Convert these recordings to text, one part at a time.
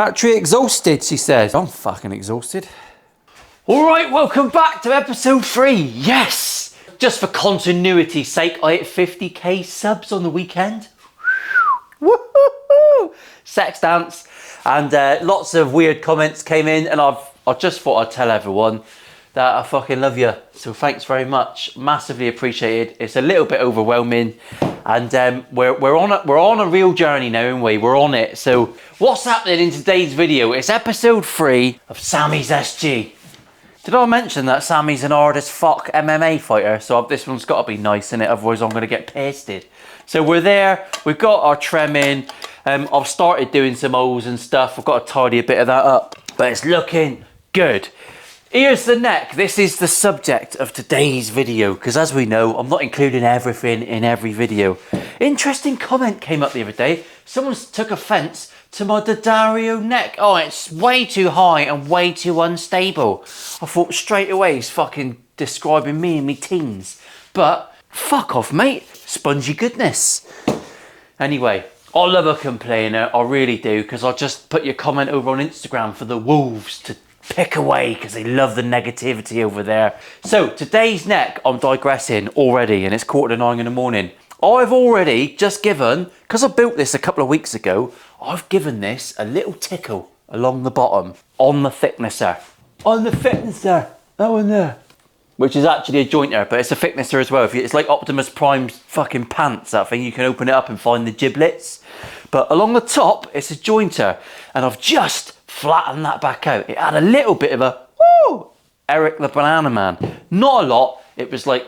Battery exhausted, she says. I'm fucking exhausted. All right, welcome back to episode 3. Yes! Just for continuity's sake, I hit 50k subs on the weekend. Woohoo! Sex dance. And lots of weird comments came in, and I just thought I'd tell everyone that I fucking love you. So thanks very much. Massively appreciated. It's a little bit overwhelming. And we're on a real journey now, aren't we? We're on it. So what's happening in today's video? It's episode 3 of Sammy's SG. Did I mention that Sammy's an hard as fuck MMA fighter? So this one's got to be nice, innit? Otherwise I'm going to get pasted. So we're there. We've got our trim in. I've started doing some O's and stuff. I've got to tidy a bit of that up. But it's looking good. Here's the neck. This is the subject of today's video, because as we know, I'm not including everything in every video. Interesting comment came up the other day. Someone took offence to my Daddario neck. Oh, it's way too high and way too unstable. I thought straight away he's fucking describing me in me teens. But fuck off, mate. Spongy goodness. Anyway, I love a complainer. I really do, because I'll just put your comment over on Instagram for the wolves to pick away, because they love the negativity over there. So today's neck, I'm digressing already, and it's 8:45 in the morning. I've already just given, because I built this a couple of weeks ago, I've given this a little tickle along the bottom on the thicknesser. On the thicknesser, that one there. Which is actually a jointer, but it's a thicknesser as well. It's like Optimus Prime's fucking pants, that thing. You can open it up and find the giblets. But along the top, it's a jointer, and I've just flatten that back out. It had a little bit of a woo, Eric the Banana Man. Not a lot. It was like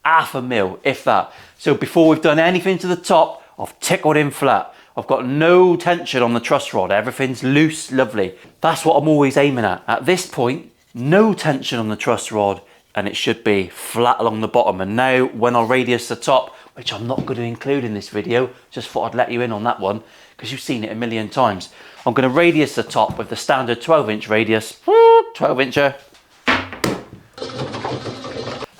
half a mil, if that. So before we've done anything to the top, I've tickled in flat. I've got no tension on the truss rod. Everything's loose, lovely. That's what I'm always aiming at. At this point, no tension on the truss rod, and it should be flat along the bottom. And now when I radius the top, which I'm not going to include in this video, just thought I'd let you in on that one, because you've seen it a million times. I'm going to radius the top with the standard 12-inch radius, 12-incher.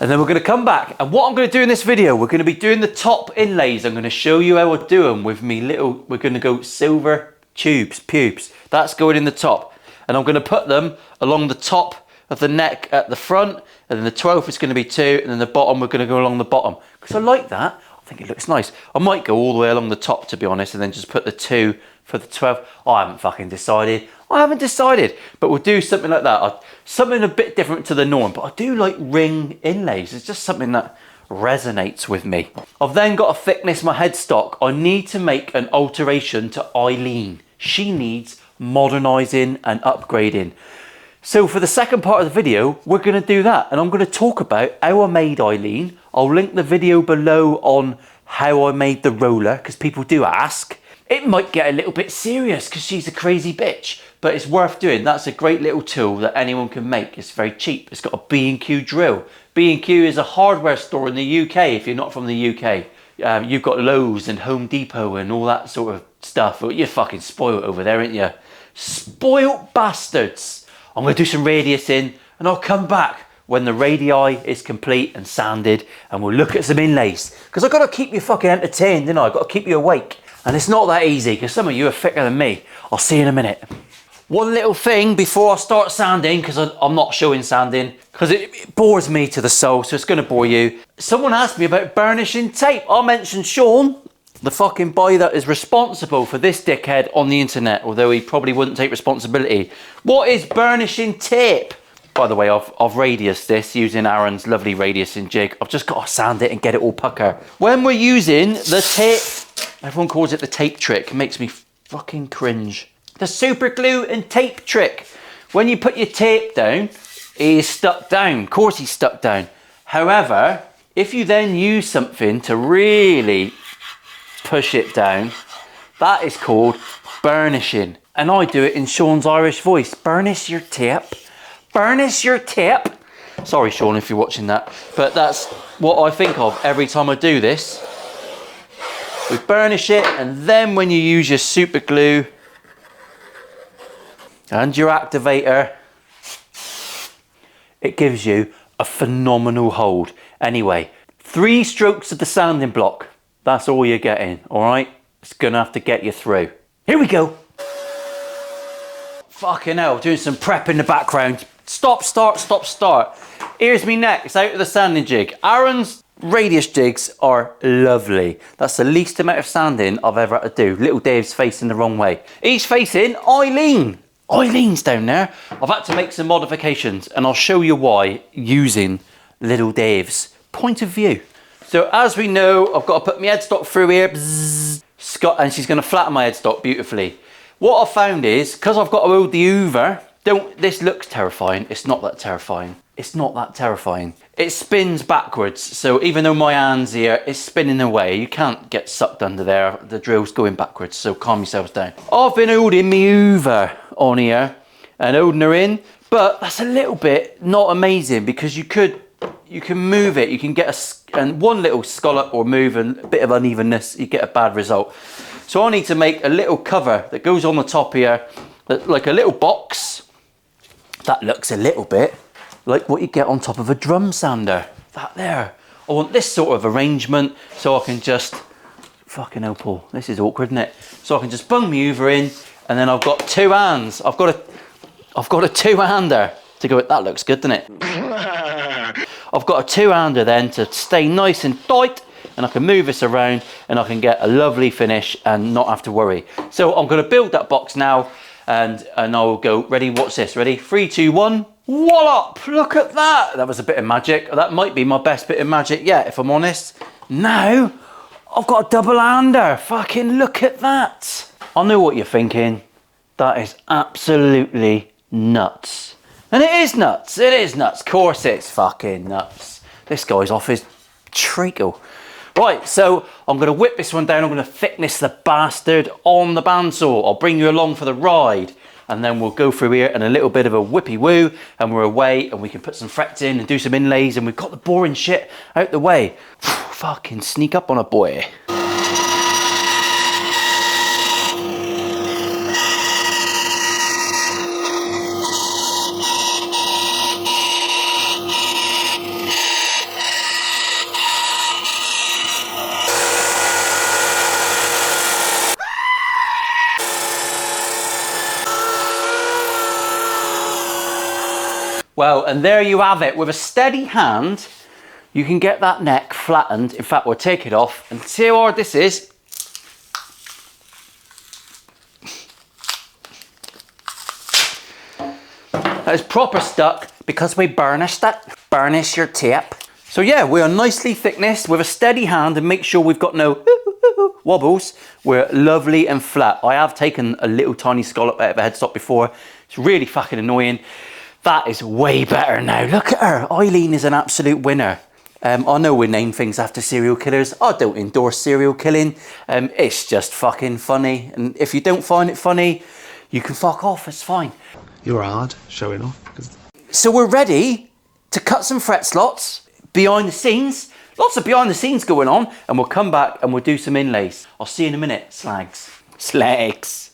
And then we're going to come back, and what I'm going to do in this video, we're going to be doing the top inlays. I'm going to show you how I do them with me little, we're going to go silver pubes. That's going in the top. And I'm going to put them along the top of the neck at the front, and then the 12th is going to be 2, and then the bottom, we're going to go along the bottom. Because I like that. I think it looks nice. I might go all the way along the top, to be honest, and then just put the 2 for the 12th. I haven't fucking decided. But we'll do something like that. Something a bit different to the norm, but I do like ring inlays. It's just something that resonates with me. I've then got to thickness my headstock. I need to make an alteration to Eileen. She needs modernising and upgrading. So for the second part of the video, we're going to do that. And I'm going to talk about how I made Eileen. I'll link the video below on how I made the roller, because people do ask. It might get a little bit serious because she's a crazy bitch, but it's worth doing. That's a great little tool that anyone can make. It's very cheap. It's got a B&Q drill. B&Q is a hardware store in the UK if you're not from the UK. You've got Lowe's and Home Depot and all that sort of stuff. You're fucking spoiled over there, aren't you? Spoiled bastards. I'm going to do some radiusing, and I'll come back when the radii is complete and sanded, and we'll look at some inlays. Because I've got to keep you fucking entertained, you know. I've got to keep you awake. And it's not that easy, because some of you are thicker than me. I'll see you in a minute. One little thing before I start sanding, because I'm not showing sanding, because it bores me to the soul, so it's going to bore you. Someone asked me about burnishing tape. I mentioned Sean, the fucking boy that is responsible for this dickhead on the internet, although he probably wouldn't take responsibility. What is burnishing tape? By the way, I've radiused this using Aaron's lovely radiusing jig. I've just got to sand it and get it all pucker. When we're using the tape, everyone calls it the tape trick. It makes me fucking cringe. The super glue and tape trick. When you put your tape down, he's stuck down. Of course he's stuck down. However, if you then use something to really push it down, that is called burnishing. And I do it in Sean's Irish voice. Burnish your tape. Burnish your tape. Sorry, Sean, if you're watching that. But that's what I think of every time I do this. We burnish it, and then when you use your super glue and your activator, it gives you a phenomenal hold. Anyway, 3 strokes of the sanding block. That's all you're getting, all right? It's gonna have to get you through. Here we go. fucking hell, doing some prep in the background. Stop, start, stop, start. Here's me next, out of the sanding jig. Aaron's radius jigs are lovely. That's the least amount of sanding I've ever had to do. Little Dave's facing the wrong way. He's facing Eileen. Eileen's down there. I've had to make some modifications and I'll show you why using little Dave's point of view. So as we know, I've got to put my headstock through here. Bzzz, Scott, and she's going to flatten my headstock beautifully. What I found is, because I've got to hold the hoover, this looks terrifying. It's not that terrifying. It's not that terrifying. It spins backwards. So even though my hand's here, it's spinning away. You can't get sucked under there. The drill's going backwards. So calm yourselves down. I've been holding my hoover on here and holding her in, but that's a little bit not amazing because you can move it. You can get one little scallop or move and a bit of unevenness. You get a bad result. So I need to make a little cover that goes on the top here, like a little box. That looks a little bit like what you get on top of a drum sander. That there. I want this sort of arrangement so I can just, fucking hell Paul, this is awkward, isn't it? So I can just bung my hoover in and then I've got two hands. I've got a two-hander to go, that looks good, doesn't it? I've got a two-hander then to stay nice and tight and I can move this around and I can get a lovely finish and not have to worry. So I'm going to build that box now and I'll go, ready, watch this, ready? 3, 2, 1, wallop! Look at that! That was a bit of magic. That might be my best bit of magic yet, if I'm honest. Now, I've got a double-hander. Fucking look at that. I know what you're thinking. That is absolutely nuts. And it is nuts. It is nuts. Of course it's fucking nuts. This guy's off his treacle. Right, so I'm going to whip this one down. I'm going to thickness the bastard on the bandsaw. I'll bring you along for the ride. And then we'll go through here and a little bit of a whippy woo. And we're away and we can put some frets in and do some inlays. And we've got the boring shit out the way. Fucking sneak up on a boy. Well, and there you have it. With a steady hand, you can get that neck flattened. In fact, we'll take it off and see how hard this is. That is proper stuck because we burnished it. Burnish your tape. So yeah, we are nicely thicknessed with a steady hand and make sure we've got no wobbles. We're lovely and flat. I have taken a little tiny scallop out of a headstock before. It's really fucking annoying. That is way better now. Look at her. Eileen is an absolute winner. I know we name things after serial killers. I don't endorse serial killing. It's just fucking funny. And if you don't find it funny, you can fuck off. It's fine. You're hard showing off. So we're ready to cut some fret slots behind the scenes. Lots of behind the scenes going on. And we'll come back and we'll do some inlays. I'll see you in a minute, slags. Slags.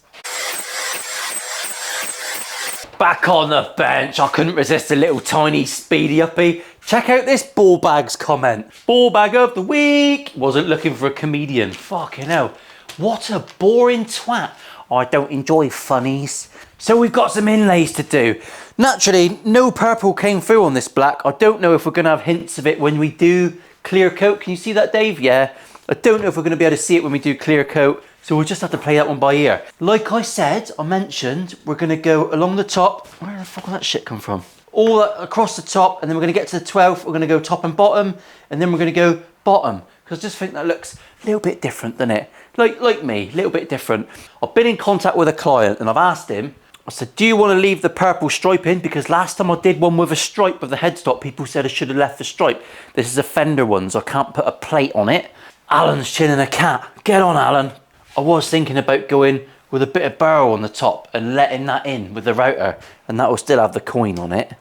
Back on the bench. I couldn't resist a little tiny speedy uppy. Check out this ball bags comment. Ball bag of the week. Wasn't looking for a comedian. Fucking hell. What a boring twat. I don't enjoy funnies. So we've got some inlays to do. Naturally, no purple came through on this black. I don't know if we're going to have hints of it when we do clear coat. Can you see that, Dave? Yeah. I don't know if we're going to be able to see it when we do clear coat. So we'll just have to play that one by ear. Like I said, I mentioned, we're going to go along the top. Where the fuck will that shit come from? All across the top, and then we're going to get to the 12th. We're going to go top and bottom, and then we're going to go bottom. Because I just think that looks a little bit different, doesn't it? Like me, a little bit different. I've been in contact with a client, and I've asked him, I said, do you want to leave the purple stripe in? Because last time I did one with a stripe with the headstock, people said I should have left the stripe. This is a fender one, so I can't put a plate on it. Alan's chinning a cat. Get on, Alan. I was thinking about going with a bit of burl on the top and letting that in with the router, and that will still have the coin on it,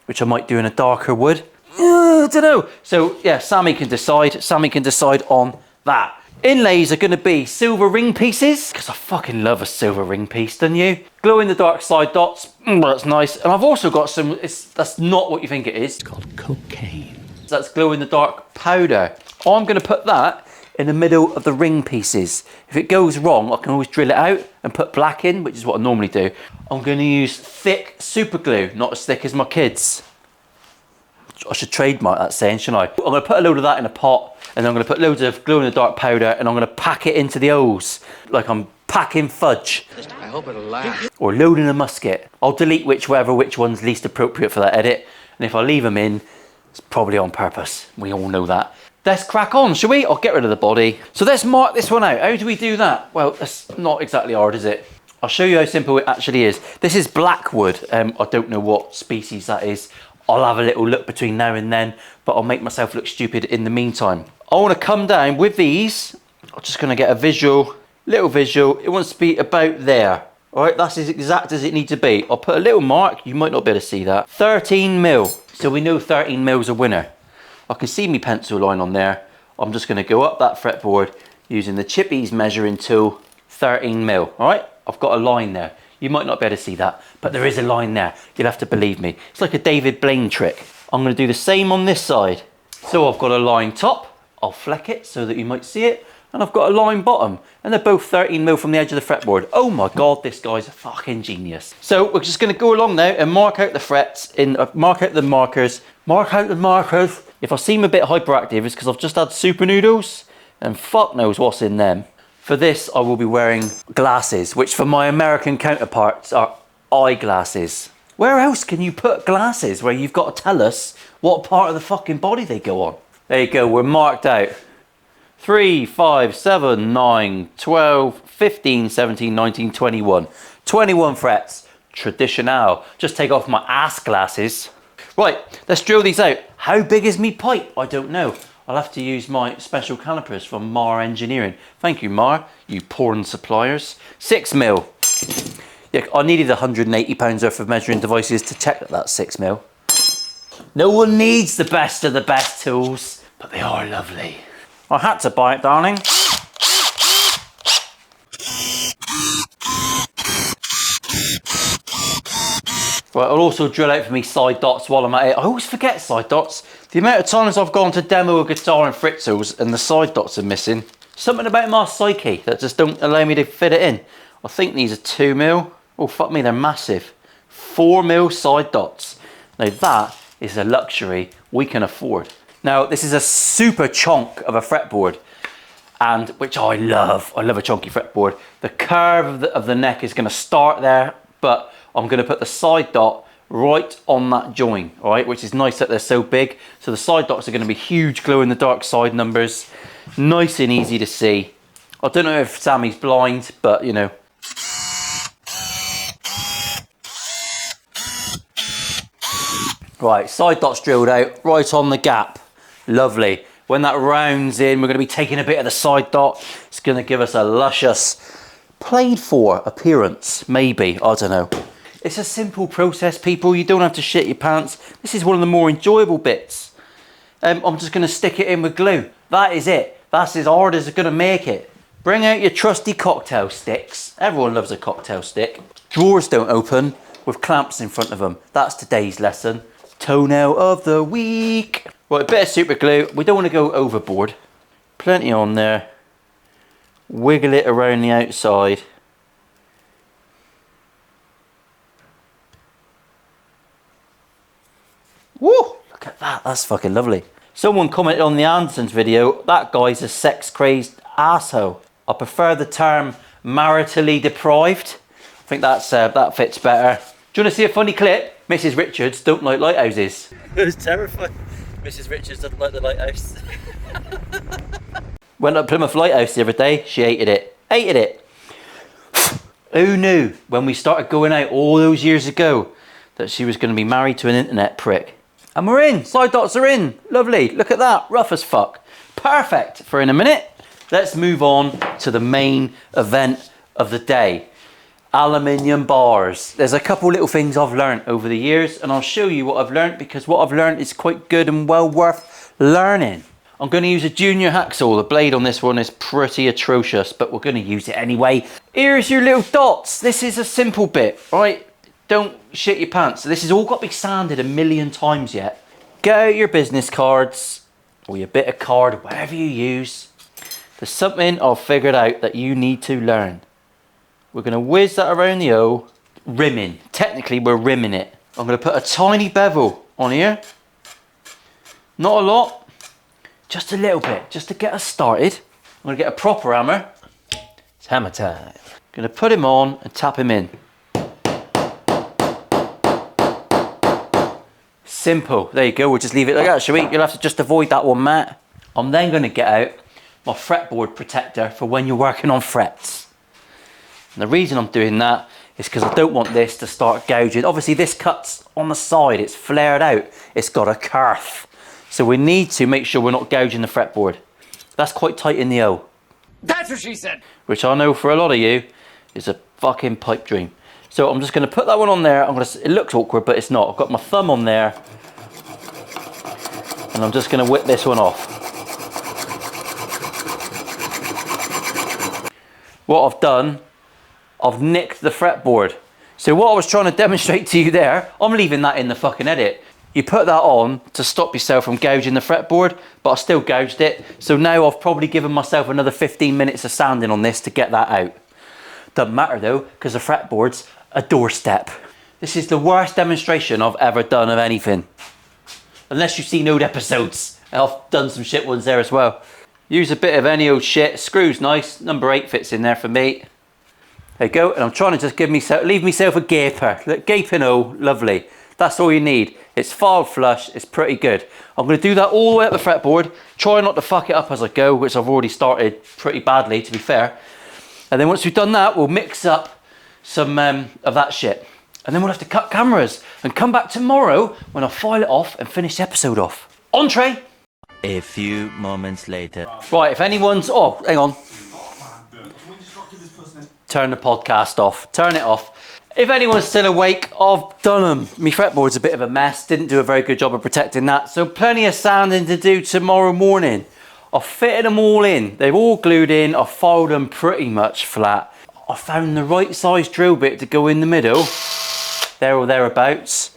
which I might do in a darker wood. I don't know. So yeah, Sammy can decide. Sammy can decide on that. Inlays are going to be silver ring pieces, because I fucking love a silver ring piece, don't you? Glow in the dark side dots. That's nice. And I've also got some, that's not what you think it is. It's called cocaine. That's glow in the dark powder. I'm going to put that in the middle of the ring pieces. If it goes wrong, I can always drill it out and put black in, which is what I normally do. I'm going to use thick super glue, not as thick as my kids. I should trademark that saying, shouldn't I? I'm going to put a load of that in a pot, and then I'm going to put loads of glow-in-the-dark powder, and I'm going to pack it into the holes like I'm packing fudge. I hope it'll last. Or loading a musket. I'll delete which one's least appropriate for that edit, and if I leave them in, it's probably on purpose. We all know that. Let's crack on, shall we? I'll get rid of the body. So let's mark this one out. How do we do that? Well, that's not exactly hard, is it? I'll show you how simple it actually is. This is blackwood. I don't know what species that is. I'll have a little look between now and then, but I'll make myself look stupid in the meantime. I want to come down with these. I'm just going to get a visual, little visual. It wants to be about there. All right, that's as exact as it needs to be. I'll put a little mark. You might not be able to see that. 13 mil. So we know 13 mil's a winner. I can see my pencil line on there. I'm just going to go up that fretboard using the Chippy's measuring tool, 13 mil. All right, I've got a line there. You might not be able to see that, but there is a line there. You'll have to believe me. It's like a David Blaine trick. I'm going to do the same on this side. So I've got a line top. I'll fleck it so that you might see it. And I've got a line bottom. And they're both 13 mil from the edge of the fretboard. Oh my God, this guy's a fucking genius. So we're just going to go along now and mark out the frets, mark out the markers. Mark out the markers. If I seem a bit hyperactive, it's because I've just had super noodles and fuck knows what's in them. For this, I will be wearing glasses, which for my American counterparts are eyeglasses. Where else can you put glasses where you've got to tell us what part of the fucking body they go on? There you go, we're marked out. 3, 5, 7, 9, 12, 15, 17, 19, 21. 21 frets. Traditional. Just take off my ass glasses. Right, let's drill these out. How big is me pipe? I don't know. I'll have to use my special calipers from Mar Engineering. Thank you, Mar, you porn suppliers. 6 mil. Yeah, I needed £180 worth of measuring devices to check that that's 6 mil. No one needs the best of the best tools, but they are lovely. I had to buy it, darling. Right, I'll also drill out for me side dots while I'm at it. I always forget side dots. The amount of times I've gone to demo a guitar in Fritzels and the side dots are missing. Something about my psyche that just don't allow me to fit it in. I think these are 2 mil. Oh, fuck me, they're massive. 4 mil side dots. Now that is a luxury we can afford. Now, this is a super chonk of a fretboard, and which I love. I love a chonky fretboard. The curve of the neck is going to start there, but I'm going to put the side dot right on that join, all right, which is nice that they're so big. So the side dots are going to be huge glow-in-the-dark side numbers, nice and easy to see. I don't know if Sammy's blind, but you know. Right, side dots drilled out, right on the gap. Lovely. When that rounds in, we're going to be taking a bit of the side dot. It's going to give us a luscious played for appearance, maybe, I don't know. It's a simple process, people. You don't have to shit your pants. This is one of the more enjoyable bits. I'm just going to stick it in with glue. That is it. That's as hard as it's going to make it. Bring out your trusty cocktail sticks. Everyone loves a cocktail stick. Drawers don't open with clamps in front of them. That's today's lesson. Toenail of the week. Right, a bit of super glue. We don't want to go overboard. Plenty on there. Wiggle it around the outside. Woo! Look at that. That's fucking lovely. Someone commented on the Andersons video, that guy's a sex-crazed asshole. I prefer the term maritally deprived. I think that's that fits better. Do you want to see a funny clip? Mrs. Richards don't like lighthouses. It was terrifying. Mrs. Richards doesn't like the lighthouse. Went up Plymouth Lighthouse the other day. She hated it. Hated it. Who knew when we started going out all those years ago that she was going to be married to an internet prick? And we're in. Side dots are in. Lovely. Look at that. Rough as fuck. Perfect for in a minute. Let's move on to the main event of the day. Aluminium bars. There's a couple little things I've learned over the years, and I'll show you what I've learned because what I've learned is quite good and well worth learning. I'm going to use a junior hacksaw. The blade on this one is pretty atrocious, but we're going to use it anyway. Here's your little dots. This is a simple bit, right? Don't shit your pants. This has all got to be sanded a million times yet. Get out your business cards or your bit of card, whatever you use. There's something I've figured out that you need to learn. We're going to whiz that around the O. Rimming. Technically, we're rimming it. I'm going to put a tiny bevel on here. Not a lot. Just a little bit. Just to get us started. I'm going to get a proper hammer. It's hammer time. Going to put him on and tap him in. Simple. There you go. We'll just leave it like that, shall we? You'll have to just avoid that one, Matt. I'm then going to get out my fretboard protector for when you're working on frets. And the reason I'm doing that is because I don't want this to start gouging. Obviously this cuts on the side, it's flared out, it's got a kerf. So we need to make sure we're not gouging the fretboard. That's quite tight in the O. That's what she said! Which I know for a lot of you is a fucking pipe dream. So I'm just going to put that one on there. It looks awkward, but it's not. I've got my thumb on there. And I'm just going to whip this one off. What I've done, I've nicked the fretboard. So what I was trying to demonstrate to you there, I'm leaving that in the fucking edit. You put that on to stop yourself from gouging the fretboard, but I still gouged it. So now I've probably given myself another 15 minutes of sanding on this to get that out. Doesn't matter though, because the fretboard's a doorstep. This is the worst demonstration I've ever done of anything. Unless you've seen old episodes. I've done some shit ones there as well. Use a bit of any old shit. Screw's nice. Number 8 fits in there for me. There you go. And I'm trying to just leave myself a gaper. Look, gaping O, lovely. That's all you need. It's filed flush. It's pretty good. I'm going to do that all the way up the fretboard. Try not to fuck it up as I go, which I've already started pretty badly, to be fair. And then once we've done that, we'll mix up some of that shit. And then we'll have to cut cameras and come back tomorrow when I file it off and finish the episode off. Entree! A few moments later. Right, if anyone's... Oh, hang on. Turn the podcast off. Turn it off. If anyone's still awake, I've done them. My fretboard's a bit of a mess. Didn't do a very good job of protecting that. So plenty of sanding to do tomorrow morning. I've fitted them all in. They're all glued in. I've filed them pretty much flat. I found the right size drill bit to go in the middle. There or thereabouts.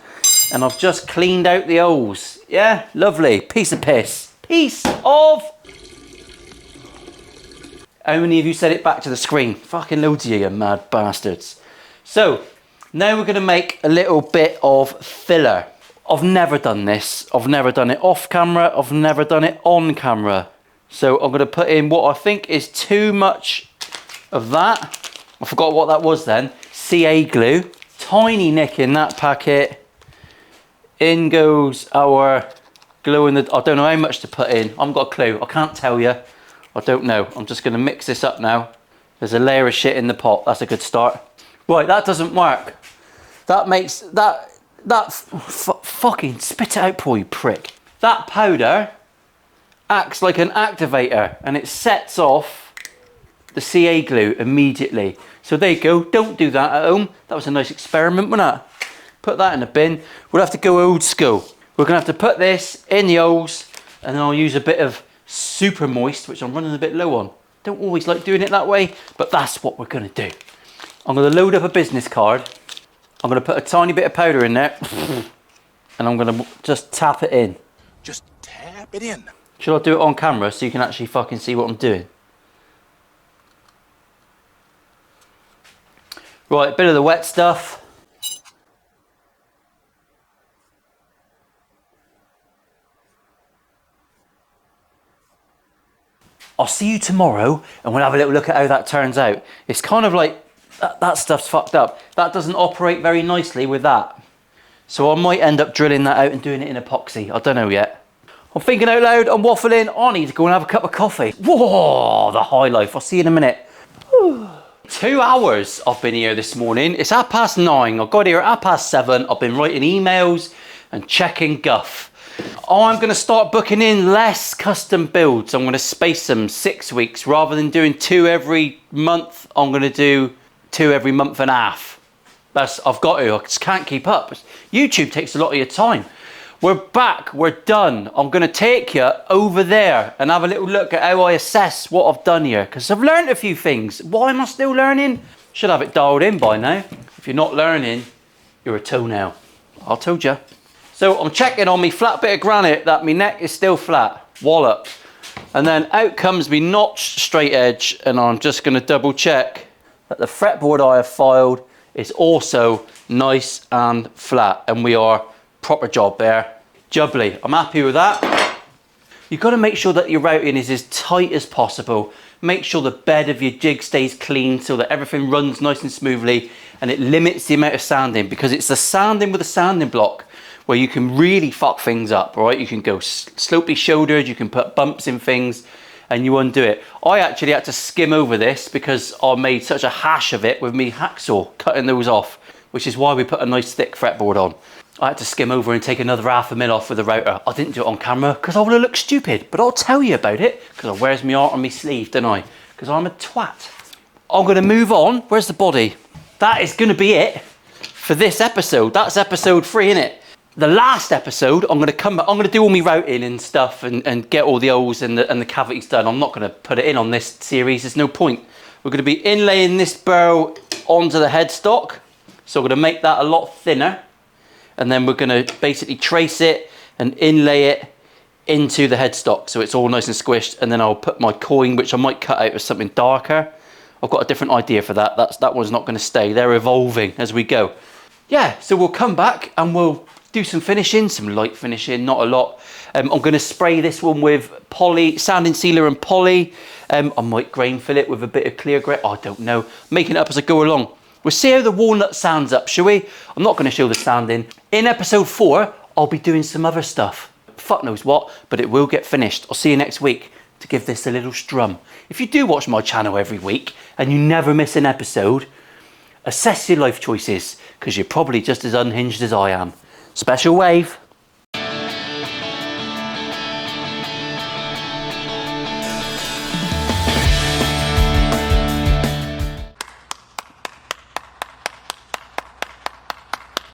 And I've just cleaned out the holes. Yeah, lovely. Piece of piss. Piece of... How many of you said it back to the screen? Fucking loads of you mad bastards. So, now we're going to make a little bit of filler. I've never done this. I've never done it off camera. I've never done it on camera. So I'm going to put in what I think is too much of that. I forgot what that was then. CA glue. Tiny nick in that packet. In goes our glue in the... I don't know how much to put in. I haven't got a clue. I can't tell you. I don't know. I'm just going to mix this up now. There's a layer of shit in the pot. That's a good start. Right, that doesn't work. That makes... Fucking spit it out, Paul, you prick. That powder acts like an activator and it sets off the CA glue immediately. So there you go. Don't do that at home. That was a nice experiment, wasn't it? Put that in the bin. We'll have to go old school. We're going to have to put this in the holes and then I'll use a bit of super moist, which I'm running a bit low on. Don't always like doing it that way, but that's what we're going to do. I'm going to load up a business card. I'm going to put a tiny bit of powder in there and I'm going to just tap it in. Just tap it in. Should I do it on camera so you can actually fucking see what I'm doing? Right, a bit of the wet stuff. I'll see you tomorrow and we'll have a little look at how that turns out. It's kind of like, that stuff's fucked up. That doesn't operate very nicely with that. So I might end up drilling that out and doing it in epoxy. I don't know yet. I'm thinking out loud, I'm waffling. I need to go and have a cup of coffee. Whoa, the high life. I'll see you in a minute. 2 hours I've been here this morning. It's 9:30. I got here at 7:30. I've been writing emails and checking guff. I'm going to start booking in less custom builds. I'm going to space them 6 weeks. Rather than doing 2 every month, I'm going to do 2 every month and a half. I've got to. I just can't keep up. YouTube takes a lot of your time. We're back. We're done. I'm going to take you over there and have a little look at how I assess what I've done here. Because I've learned a few things. Why am I still learning? Should have it dialed in by now. If you're not learning, you're a toenail. I told you. So I'm checking on me flat bit of granite that my neck is still flat. Wallop. And then out comes me notched straight edge, and I'm just going to double check that the fretboard I have filed is also nice and flat, and we are proper job there. Jubbly, I'm happy with that. You've got to make sure that your routing is as tight as possible. Make sure the bed of your jig stays clean so that everything runs nice and smoothly, and it limits the amount of sanding, because it's the sanding with a sanding block where you can really fuck things up, right? You can go slopely shouldered, you can put bumps in things, and you undo it. I actually had to skim over this because I made such a hash of it with me hacksaw cutting those off, which is why we put a nice thick fretboard on. I had to skim over and take another 1/2 mil off with the router. I didn't do it on camera because I would have looked stupid, but I'll tell you about it because I wears my heart on my sleeve, don't I? Because I'm a twat. I'm gonna move on. Where's the body? That is gonna be it for this episode. That's episode 3, innit? The last episode, I'm gonna come back, I'm gonna do all my routing and stuff and get all the holes and the cavities done. I'm not gonna put it in on this series, there's no point. We're gonna be inlaying this barrel onto the headstock. So we're gonna make that a lot thinner. And then we're gonna basically trace it and inlay it into the headstock so it's all nice and squished, and then I'll put my coin, which I might cut out with something darker. I've got a different idea for that. That one's not gonna stay. They're evolving as we go. Yeah, so we'll come back and we'll do some finishing, some light finishing, not a lot. I'm gonna spray this one with poly, sanding sealer and poly. I might grain fill it with a bit of clear grey, I don't know. Making it up as I go along. We'll see how the walnut sands up, shall we? I'm not gonna show the sanding. In episode 4, I'll be doing some other stuff. Fuck knows what, but it will get finished. I'll see you next week to give this a little strum. If you do watch my channel every week and you never miss an episode, assess your life choices, because you're probably just as unhinged as I am. Special wave.